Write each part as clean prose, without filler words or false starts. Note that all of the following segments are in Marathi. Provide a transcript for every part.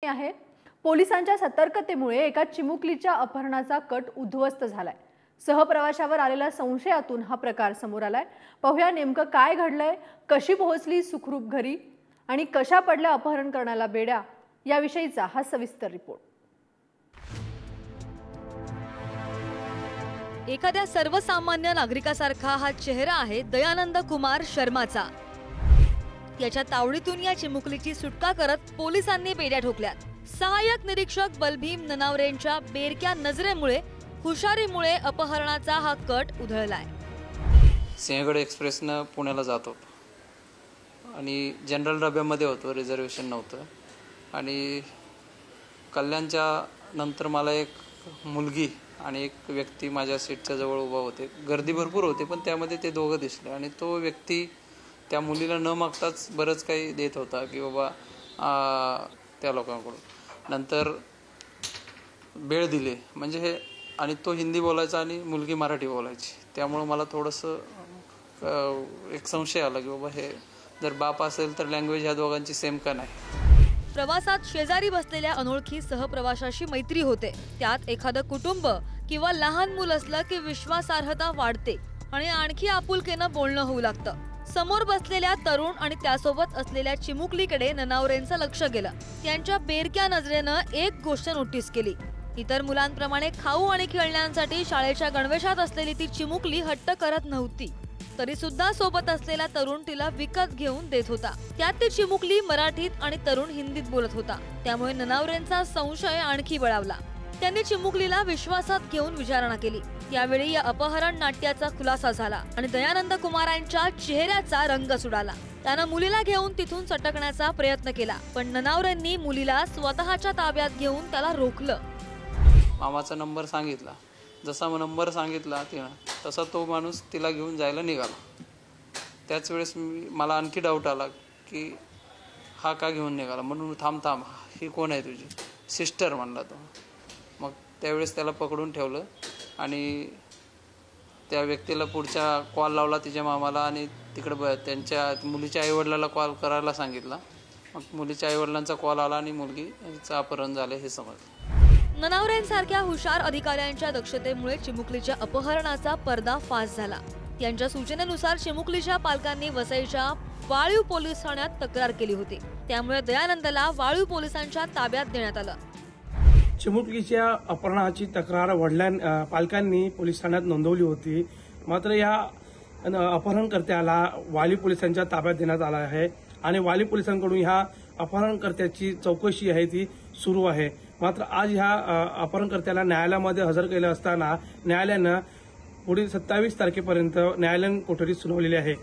आहे। पोलिसांच्या सतर्कतेमुळे एका चिमुकलीच्या अपहरणाचा कट उद्ध्वस्त झालाय। सहप्रवाशावर आलेल्या संशयातून हा प्रकार समोर आलाय। पाहूया नेमकं काय घडलंय, कशी पोहोचली सुखरूप घरी आणि कशा पडल्या अपहरण करण्याला बेड्या, याविषयीचा हा सविस्तर रिपोर्ट। एखाद्या सर्वसामान्य नागरिकासारखा हा चेहरा आहे दयानंद कुमार शर्माचा। याच्या तावडीतून या चिमुकलीची सुटका करत पोलिसांनी बेड्या ठोकल्यात। सहाय्यक निरीक्षक बलभीम ननावरेंच्या बेरक्या नजरेमुळे, हुशारीमुळे अपहरणाचा हा कट उधळलाय। सिंहगड एक्सप्रेसनं पुण्याला जात होतो आणि जनरल डब्यामध्ये होतो, रिझर्वेशन नव्हतं। आणि कल्याणच्या नंतर मला एक मुलगी आणि एक व्यक्ती माझ्या सीटच्या जवळ उभा होते। गर्दी भरपूर होती, पण त्यामध्ये ते दोघं दिसले आणि तो व्यक्ती त्या मुलीला न मागताच बरंच काही देत होता की बाबा त्या लोकांकडून। नंतर बेळ दिले म्हणजे हे, आणि तो हिंदी बोलायचा आणि मुलगी मराठी बोलायची, त्यामुळे मला थोडंसं एक संशय आला की बाबा हे जर बाप असेल तर लँग्वेज ह्या दोघांची सेम का नाही। प्रवासात शेजारी बसलेल्या अनोळखी सहप्रवाशाशी मैत्री होते। त्यात एखादं कुटुंब किंवा लहान मूल असलं की विश्वासार्हता वाढते आणि आणखी आपुलकीनं बोलणं होऊ लागतं। समोर बसलेल्या तरुण आणि त्यासोबत असलेल्या चिमुकलीकडे ननावरेंचं लक्ष गेलं। त्यांच्या बेरक्या नजरेनं एक गोष्ट नोटीस केली। इतर मुलांप्रमाणे खाऊ आणि खेळण्यांसाठी शाळेच्या गणवेशात असलेली ती चिमुकली हट्ट करत नव्हती, तरी सुद्धा सोबत असलेला तरुण तिला विकत घेऊन देत होता। त्यात ती चिमुकली मराठीत आणि तरुण हिंदीत बोलत होता, त्यामुळे ननावरेंचा संशय आणखी बळावला। त्यांनी चिमुकलीला विश्वासात घेऊन विचारणा केली। यावेळी या अपहरण नाट्याचा खुलासा झाला आणि दयानंद कुमारांच्या चेहऱ्याचा रंग सुडाला। त्यानं मुलीला घेऊन तिथून सटकण्याचा प्रयत्न केला, पण ननावरेंनी मुलीला स्वतःच्या ताब्यात घेऊन त्याला रोखलं। मामाचा नंबर सांगितला, जसा नंबर सांगितला तिनं तसा तो माणूस तिला घेऊन जायला निघाला। त्याच वेळेस मला आणखी डाऊट आला की हा का घेऊन निघाला, म्हणून थांब ही कोण आहे तुझी सिस्टर म्हणला तो। मग त्यावेळेस त्याला पकडून ठेवलं आणि त्या व्यक्तीला पुढच्या कॉल लावला तिच्या मामाला आणि तिकडे त्यांच्या मुलीच्या आईवडिलाला कॉल करायला सांगितला। मग मुलीच्या आईवडिलांचा कॉल आला आणि मुलगीचं अपहरण झाले हे समजलं। ननावरेंसारख्या हुशार अधिकाऱ्यांच्या दक्षतेमुळे चिमुकलीच्या अपहरणाचा पर्दाफाश झाला। त्यांच्या सूचनेनुसार चिमुकलीच्या पालकांनी वसईच्या वाळीव पोलीस ठाण्यात तक्रार केली होती, त्यामुळे दयानंदला वाळीव पोलिसांच्या ताब्यात देण्यात आलं। चिमुकलीच्या अपहरणाची तक्रार पालकांनी पोलीस ठाण्यात नोंदवली होती, मात्र या अपहरणकर्त्याला वाली पोलिसांच्या ताब्यात देण्यात आला आहे आणि वाली पोलिसांकडून ह्या अपहरणकर्त्याची चौकशी आहे ती सुरू आहे। मात्र आज ह्या अपहरणकर्त्याला न्यायालयामध्ये हजर केलं असताना न्यायालयानं पुढील 27 तारखेपर्यंत न्यायालयीन कोठडीत सुनावलेली आहे।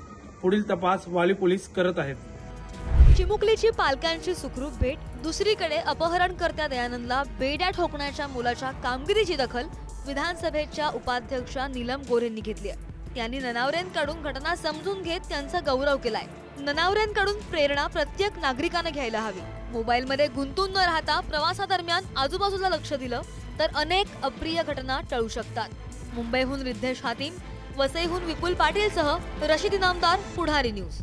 पुढील तपास वाली पोलीस करत आहेत। चिमुकलीची पालकांची सुखरूप भेट। दुसरीकडे अपहरणकर्त्या दयानंदला बेड्या ठोकण्याच्या मुलाच्या कामगिरीची दखल विधानसभेच्या उपाध्यक्षा नीलम गोरेंनी घेतली आहे। त्यांनी ननावरेंकडून घटना समजून घेत त्यांचा गौरव केलाय। ननावरेंकडून प्रेरणा प्रत्येक नागरिकाने घ्यायला हवी। मोबाईलमध्ये गुंतून न राहता प्रवासादरम्यान आजूबाजूला लक्ष दिलं तर अनेक अप्रिय घटना टळू शकतात। मुंबईहून रिद्धेश हातीम, वसईहून विपुल पाटीलसह रशीद इनामदार, पुढारी न्यूज।